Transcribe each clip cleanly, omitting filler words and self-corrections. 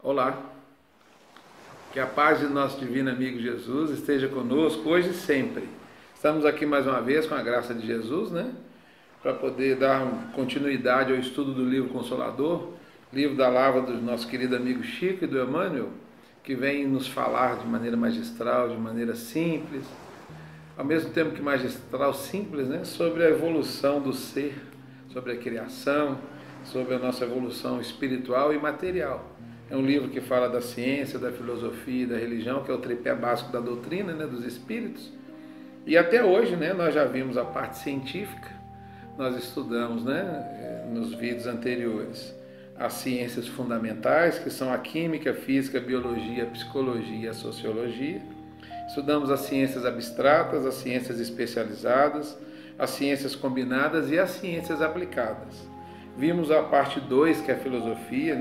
Olá, que a paz de nosso divino amigo Jesus esteja conosco hoje e sempre. Estamos aqui mais uma vez com a graça de Jesus, para poder dar continuidade ao estudo do livro Consolador, livro da lavra do nosso querido amigo Chico e do Emmanuel, que vem nos falar de maneira magistral, de maneira simples, ao mesmo tempo que magistral, simples, sobre a evolução do ser, sobre a criação, sobre a nossa evolução espiritual e material. É um livro que fala da ciência, da filosofia e da religião, que é o tripé básico da doutrina, dos espíritos. E até hoje, nós já vimos a parte científica, nós estudamos, nos vídeos anteriores, as ciências fundamentais, que são a química, a física, a biologia, a psicologia e a sociologia. Estudamos as ciências abstratas, as ciências especializadas, as ciências combinadas e as ciências aplicadas. Vimos a parte 2, que é a filosofia,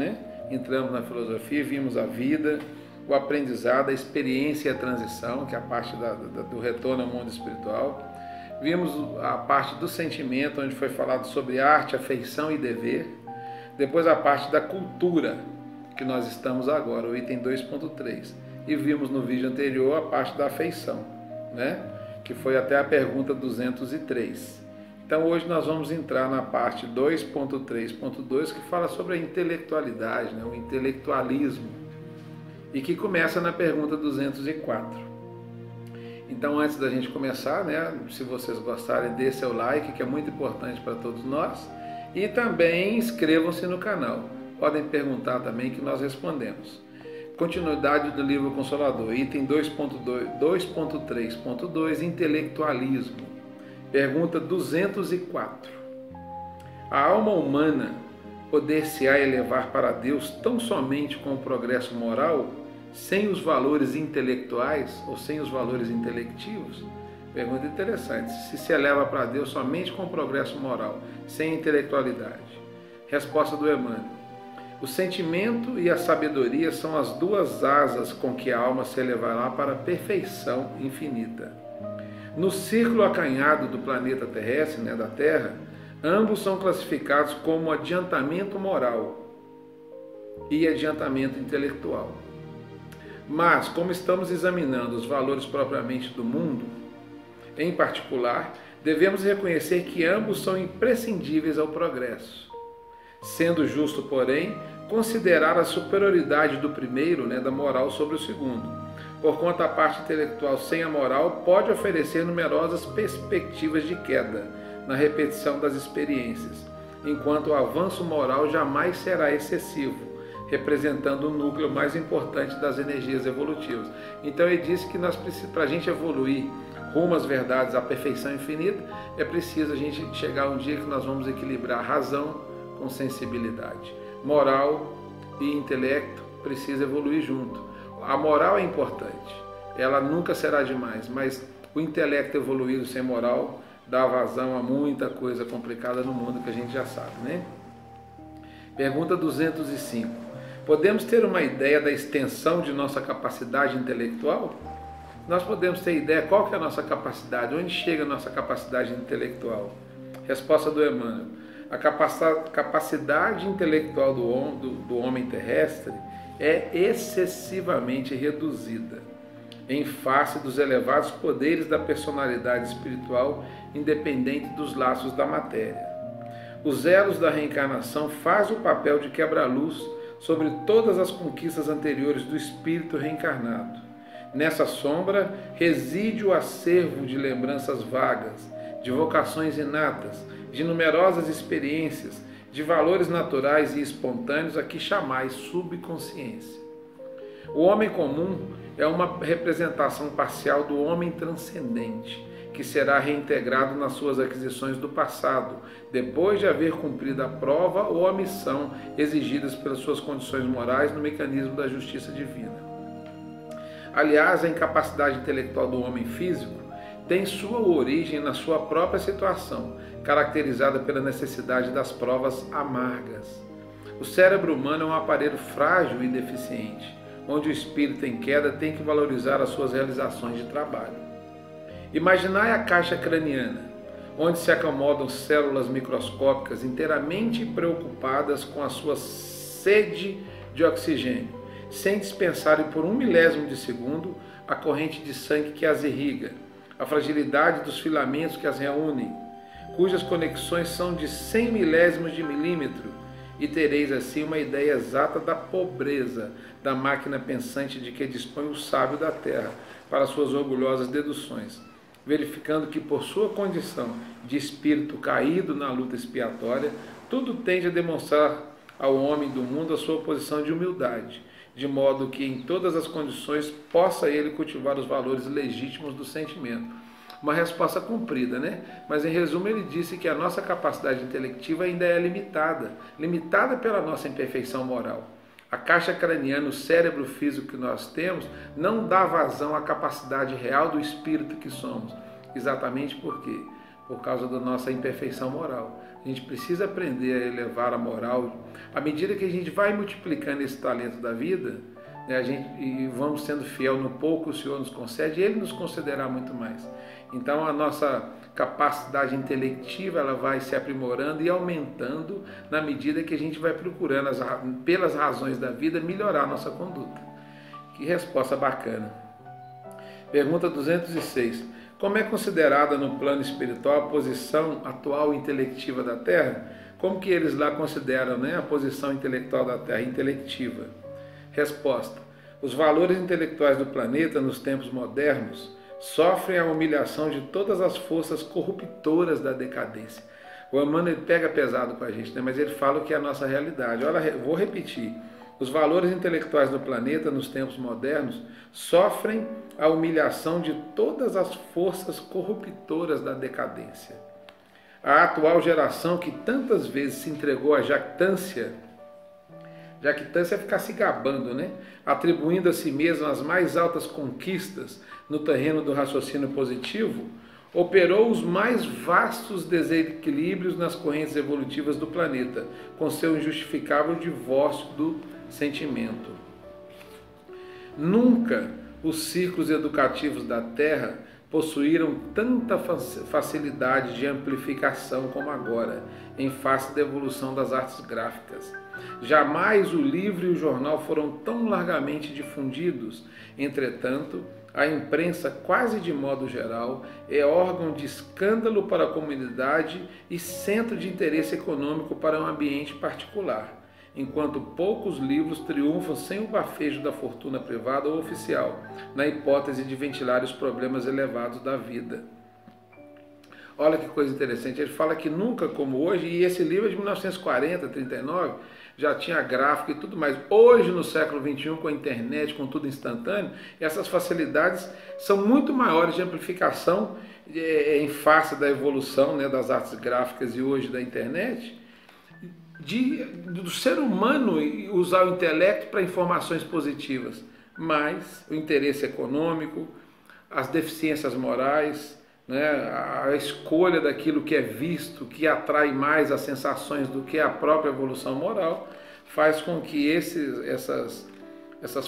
Entramos na filosofia, vimos a vida, o aprendizado, a experiência e a transição, que é a parte do retorno ao mundo espiritual. Vimos a parte do sentimento, onde foi falado sobre arte, afeição e dever. Depois a parte da cultura, que nós estamos agora, o item 2.3. E vimos no vídeo anterior a parte da afeição, que foi até a pergunta 203. Então hoje nós vamos entrar na parte 2.3.2, que fala sobre a intelectualidade, o intelectualismo, e que começa na pergunta 204. Então antes da gente começar, se vocês gostarem, dê seu like, que é muito importante para todos nós, e também inscrevam-se no canal. Podem perguntar também que nós respondemos. Continuidade do livro Consolador, item 2.3.2, intelectualismo. Pergunta 204. A alma humana poder-se-á elevar para Deus tão somente com o progresso moral, sem os valores intelectuais ou sem os valores intelectivos? Pergunta interessante. Se eleva para Deus somente com o progresso moral, sem intelectualidade? Resposta do Emmanuel. O sentimento e a sabedoria são as duas asas com que a alma se elevará para a perfeição infinita. No círculo acanhado do planeta terrestre, da Terra, ambos são classificados como adiantamento moral e adiantamento intelectual. Mas, como estamos examinando os valores propriamente do mundo, em particular, devemos reconhecer que ambos são imprescindíveis ao progresso. Sendo justo, porém, considerar a superioridade do primeiro, da moral, sobre o segundo. Porquanto a parte intelectual sem a moral pode oferecer numerosas perspectivas de queda na repetição das experiências, enquanto o avanço moral jamais será excessivo, representando o núcleo mais importante das energias evolutivas. Então ele disse que para a gente evoluir rumo às verdades, à perfeição infinita, é preciso a gente chegar um dia que nós vamos equilibrar razão com sensibilidade. Moral e intelecto precisam evoluir junto. A moral é importante, ela nunca será demais, mas o intelecto evoluído sem moral dá vazão a muita coisa complicada no mundo que a gente já sabe, Pergunta 205. Podemos ter uma ideia da extensão de nossa capacidade intelectual? Nós podemos ter ideia qual que é a nossa capacidade, onde chega a nossa capacidade intelectual? Resposta do Emmanuel. A capacidade intelectual do homem terrestre é excessivamente reduzida em face dos elevados poderes da personalidade espiritual independente dos laços da matéria. Os elos da reencarnação fazem o papel de quebra-luz sobre todas as conquistas anteriores do espírito reencarnado. Nessa sombra reside o acervo de lembranças vagas, de vocações inatas, de numerosas experiências, de valores naturais e espontâneos a que chamais subconsciência. O homem comum é uma representação parcial do homem transcendente, que será reintegrado nas suas aquisições do passado, depois de haver cumprido a prova ou a missão exigidas pelas suas condições morais no mecanismo da justiça divina. Aliás, a incapacidade intelectual do homem físico tem sua origem na sua própria situação, caracterizada pela necessidade das provas amargas. O cérebro humano é um aparelho frágil e deficiente, onde o espírito em queda tem que valorizar as suas realizações de trabalho. Imaginai a caixa craniana, onde se acomodam células microscópicas inteiramente preocupadas com a sua sede de oxigênio, sem dispensarem por 1/1000 de segundo a corrente de sangue que as irriga, a fragilidade dos filamentos que as reúnem, cujas conexões são de 100 milésimos de milímetro, e tereis assim uma ideia exata da pobreza da máquina pensante de que dispõe o sábio da terra para suas orgulhosas deduções, verificando que por sua condição de espírito caído na luta expiatória, tudo tende a demonstrar ao homem do mundo a sua posição de humildade, de modo que em todas as condições possa ele cultivar os valores legítimos do sentimento. Uma resposta comprida, né? Mas em resumo ele disse que a nossa capacidade intelectiva ainda é limitada pela nossa imperfeição moral. A caixa craniana, o cérebro físico que nós temos, não dá vazão à capacidade real do espírito que somos. Exatamente por quê? Por causa da nossa imperfeição moral. A gente precisa aprender a elevar a moral. À medida que a gente vai multiplicando esse talento da vida, né, e vamos sendo fiel no pouco que o Senhor nos concede, Ele nos concederá muito mais. Então a nossa capacidade intelectiva ela vai se aprimorando e aumentando na medida que a gente vai procurando, pelas razões da vida, melhorar a nossa conduta. Que resposta bacana. Pergunta 206. Como é considerada no plano espiritual a posição atual intelectiva da Terra? Como que eles lá consideram, né, a posição intelectual da Terra, intelectiva? Resposta. Os valores intelectuais do planeta nos tempos modernos sofrem a humilhação de todas as forças corruptoras da decadência. O Emmanuel pega pesado com a gente, né? Mas ele fala o que é a nossa realidade. Olha, vou repetir. Os valores intelectuais do planeta nos tempos modernos sofrem a humilhação de todas as forças corruptoras da decadência. A atual geração que tantas vezes se entregou à jactância é ficar se gabando, né? Atribuindo a si mesma as mais altas conquistas no terreno do raciocínio positivo, operou os mais vastos desequilíbrios nas correntes evolutivas do planeta, com seu injustificável divórcio do sentimento. Nunca os círculos educativos da Terra possuíram tanta facilidade de amplificação como agora, em face da evolução das artes gráficas. Jamais o livro e o jornal foram tão largamente difundidos. Entretanto, a imprensa, quase de modo geral, é órgão de escândalo para a comunidade e centro de interesse econômico para um ambiente particular, enquanto poucos livros triunfam sem o bafejo da fortuna privada ou oficial, na hipótese de ventilar os problemas elevados da vida. Olha que coisa interessante, ele fala que nunca como hoje, e esse livro é de 1940, 39, já tinha gráfico e tudo mais. Hoje, no século XXI, com a internet, com tudo instantâneo, essas facilidades são muito maiores de amplificação em face da evolução, né, das artes gráficas e hoje da internet, do ser humano usar o intelecto para informações positivas, mas o interesse econômico, as deficiências morais, né, a escolha daquilo que é visto, que atrai mais as sensações do que a própria evolução moral, faz com que essas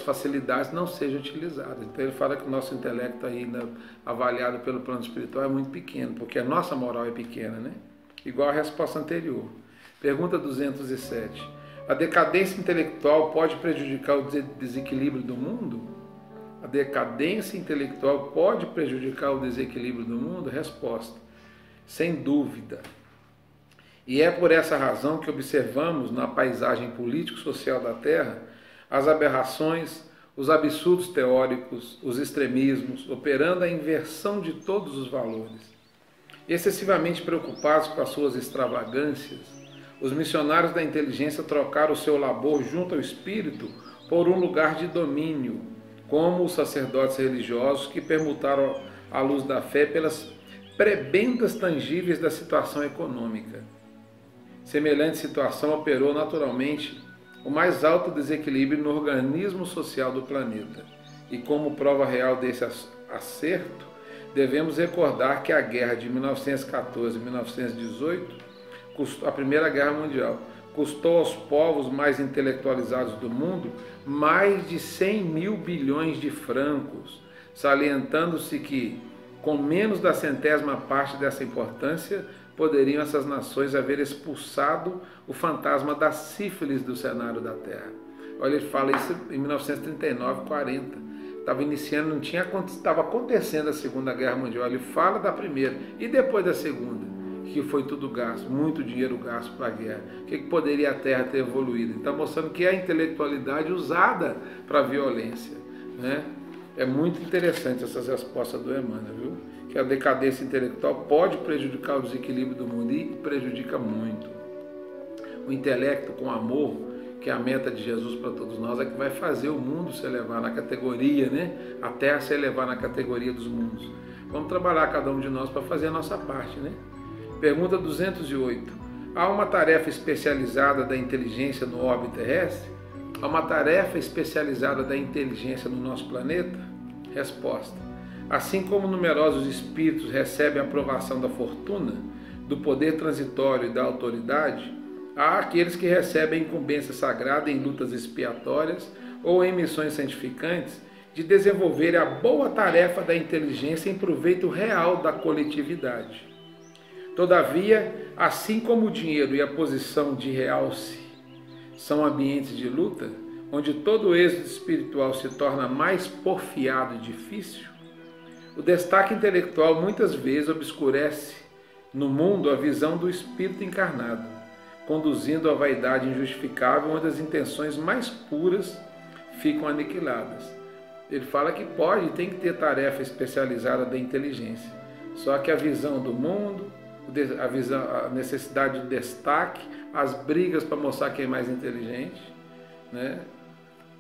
facilidades não sejam utilizadas. Então ele fala que o nosso intelecto ainda avaliado pelo plano espiritual é muito pequeno, porque a nossa moral é pequena, né? Igual a resposta anterior. Pergunta 207. A decadência intelectual pode prejudicar o desequilíbrio do mundo? A decadência intelectual pode prejudicar o desequilíbrio do mundo? Resposta: sem dúvida. E é por essa razão que observamos na paisagem político-social da Terra as aberrações, os absurdos teóricos, os extremismos, operando a inversão de todos os valores. Excessivamente preocupados com as suas extravagâncias, os missionários da inteligência trocaram o seu labor junto ao espírito por um lugar de domínio, como os sacerdotes religiosos que permutaram a luz da fé pelas prebendas tangíveis da situação econômica. Semelhante situação operou naturalmente o mais alto desequilíbrio no organismo social do planeta. E como prova real desse acerto, devemos recordar que a guerra de 1914 e 1918, a Primeira Guerra Mundial, custou aos povos mais intelectualizados do mundo mais de 100 mil bilhões de francos, salientando-se que, com menos da centésima parte dessa importância, poderiam essas nações haver expulsado o fantasma da sífilis do cenário da Terra. Olha, ele fala isso em 1939, 40. Estava iniciando, estava acontecendo a Segunda Guerra Mundial. Ele fala da primeira e depois da segunda, que foi tudo gasto, muito dinheiro gasto para a guerra. O que poderia a Terra ter evoluído? Está mostrando que é a intelectualidade usada para a violência, né? É muito interessante essas respostas do Emmanuel, viu? Que a decadência intelectual pode prejudicar o desequilíbrio do mundo e prejudica muito. O intelecto com amor, que é a meta de Jesus para todos nós, é que vai fazer o mundo se elevar na categoria, né? A Terra se elevar na categoria dos mundos. Vamos trabalhar cada um de nós para fazer a nossa parte, né? Pergunta 208. Há uma tarefa especializada da inteligência no orbe terrestre? Há uma tarefa especializada da inteligência no nosso planeta? Resposta. Assim como numerosos espíritos recebem a aprovação da fortuna, do poder transitório e da autoridade, há aqueles que recebem incumbência sagrada em lutas expiatórias ou em missões santificantes de desenvolver a boa tarefa da inteligência em proveito real da coletividade. Todavia, assim como o dinheiro e a posição de realce são ambientes de luta, onde todo êxito espiritual se torna mais porfiado e difícil, o destaque intelectual muitas vezes obscurece no mundo a visão do espírito encarnado, conduzindo à vaidade injustificável, onde as intenções mais puras ficam aniquiladas. Ele fala que pode e tem que ter tarefa especializada da inteligência, só que a visão do mundo, a necessidade de destaque, as brigas para mostrar quem é mais inteligente, né,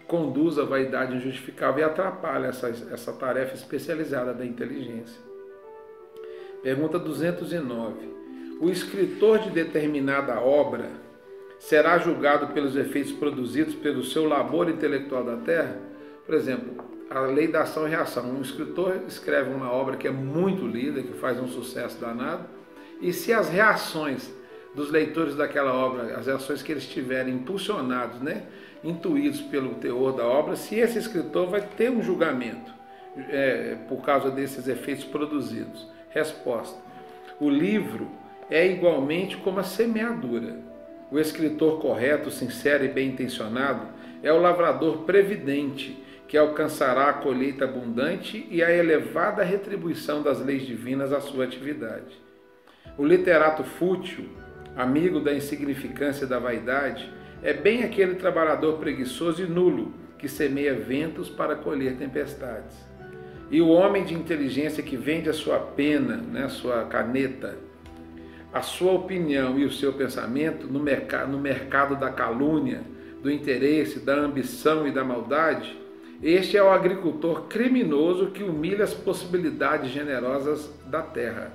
conduz à vaidade injustificável e atrapalha essa tarefa especializada da inteligência. Pergunta 209. O escritor de determinada obra será julgado pelos efeitos produzidos pelo seu labor intelectual da Terra? Por exemplo, a lei da ação e reação. Um escritor escreve uma obra que é muito lida, que faz um sucesso danado, e se as reações dos leitores daquela obra, as reações que eles tiverem impulsionados, né, intuídos pelo teor da obra, se esse escritor vai ter um julgamento por causa desses efeitos produzidos. Resposta. O livro é igualmente como a semeadura. O escritor correto, sincero e bem intencionado é o lavrador previdente, que alcançará a colheita abundante e a elevada retribuição das leis divinas à sua atividade. O literato fútil, amigo da insignificância e da vaidade, é bem aquele trabalhador preguiçoso e nulo que semeia ventos para colher tempestades. E o homem de inteligência que vende a sua pena, né, a sua caneta, a sua opinião e o seu pensamento no mercado da calúnia, do interesse, da ambição e da maldade, este é o agricultor criminoso que humilha as possibilidades generosas da terra,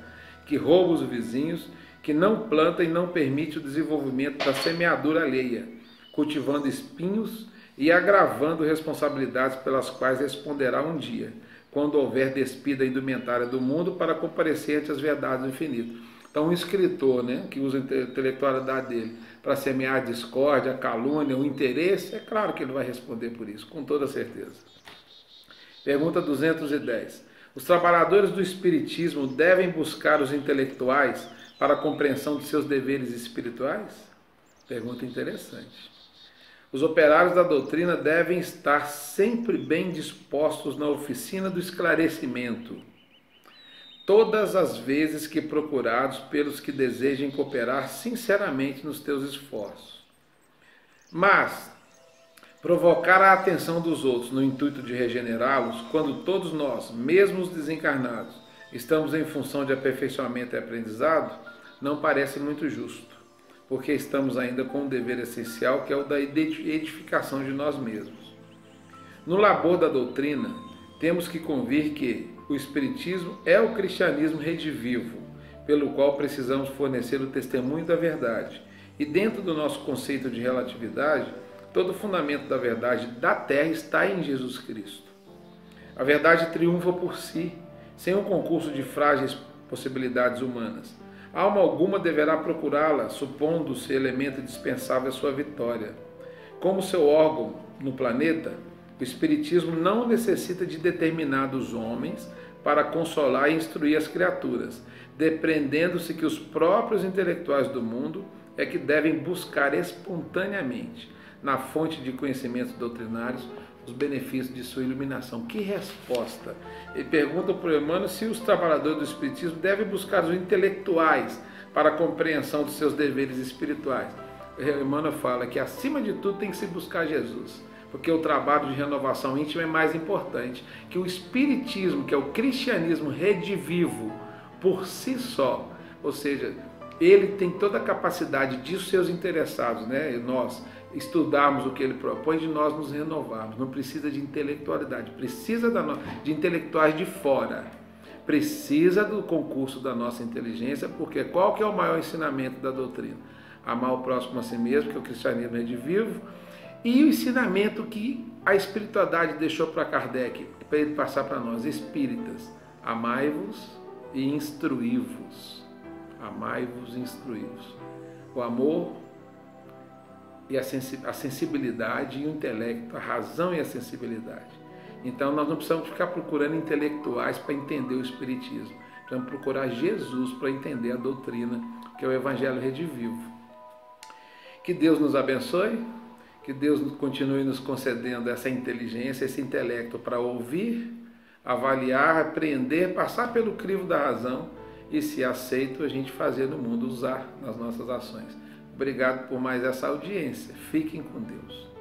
que rouba os vizinhos, que não planta e não permite o desenvolvimento da semeadura alheia, cultivando espinhos e agravando responsabilidades pelas quais responderá um dia, quando houver despido a indumentária do mundo para comparecer ante as verdades do infinito. Então, um escritor, né, que usa a intelectualidade dele para semear a discórdia, a calúnia, o interesse, é claro que ele vai responder por isso, com toda certeza. Pergunta 210. Os trabalhadores do espiritismo devem buscar os intelectuais para a compreensão de seus deveres espirituais? Pergunta interessante. Os operários da doutrina devem estar sempre bem dispostos na oficina do esclarecimento, todas as vezes que procurados pelos que desejem cooperar sinceramente nos teus esforços. Mas provocar a atenção dos outros no intuito de regenerá-los, quando todos nós, mesmo os desencarnados, estamos em função de aperfeiçoamento e aprendizado, não parece muito justo, porque estamos ainda com um dever essencial, que é o da edificação de nós mesmos. No labor da doutrina, temos que convir que o Espiritismo é o cristianismo redivivo, pelo qual precisamos fornecer o testemunho da verdade. E dentro do nosso conceito de relatividade, todo o fundamento da verdade da Terra está em Jesus Cristo. A verdade triunfa por si, sem um concurso de frágeis possibilidades humanas. Alma alguma deverá procurá-la, supondo-se elemento dispensável à sua vitória. Como seu órgão no planeta, o Espiritismo não necessita de determinados homens para consolar e instruir as criaturas, depreendendo-se que os próprios intelectuais do mundo é que devem buscar espontaneamente, na fonte de conhecimentos doutrinários os benefícios de sua iluminação. Que resposta! Ele pergunta para o Emmanuel se os trabalhadores do Espiritismo devem buscar os intelectuais para a compreensão dos seus deveres espirituais. O Emmanuel fala que acima de tudo tem que se buscar Jesus, porque o trabalho de renovação íntima é mais importante, que o Espiritismo, que é o cristianismo redivivo por si só, ou seja, ele tem toda a capacidade de os seus interessados, né? Nós estudarmos o que ele propõe, de nós nos renovarmos. Não precisa de intelectualidade, precisa de intelectuais de fora, precisa do concurso da nossa inteligência, porque qual que é o maior ensinamento da doutrina? Amar o próximo a si mesmo, que é o cristianismo redivivo, e o ensinamento que a espiritualidade deixou para Kardec, para ele passar para nós, espíritas: amai-vos e instruí-vos. Amai-vos e instruí-vos. O amor e a sensibilidade e o intelecto, a razão e a sensibilidade. Então nós não precisamos ficar procurando intelectuais para entender o Espiritismo. Precisamos procurar Jesus para entender a doutrina, que é o Evangelho redivivo. Que Deus nos abençoe, que Deus continue nos concedendo essa inteligência, esse intelecto para ouvir, avaliar, apreender, passar pelo crivo da razão e, se aceito, a gente fazer no mundo, usar nas nossas ações. Obrigado por mais essa audiência. Fiquem com Deus.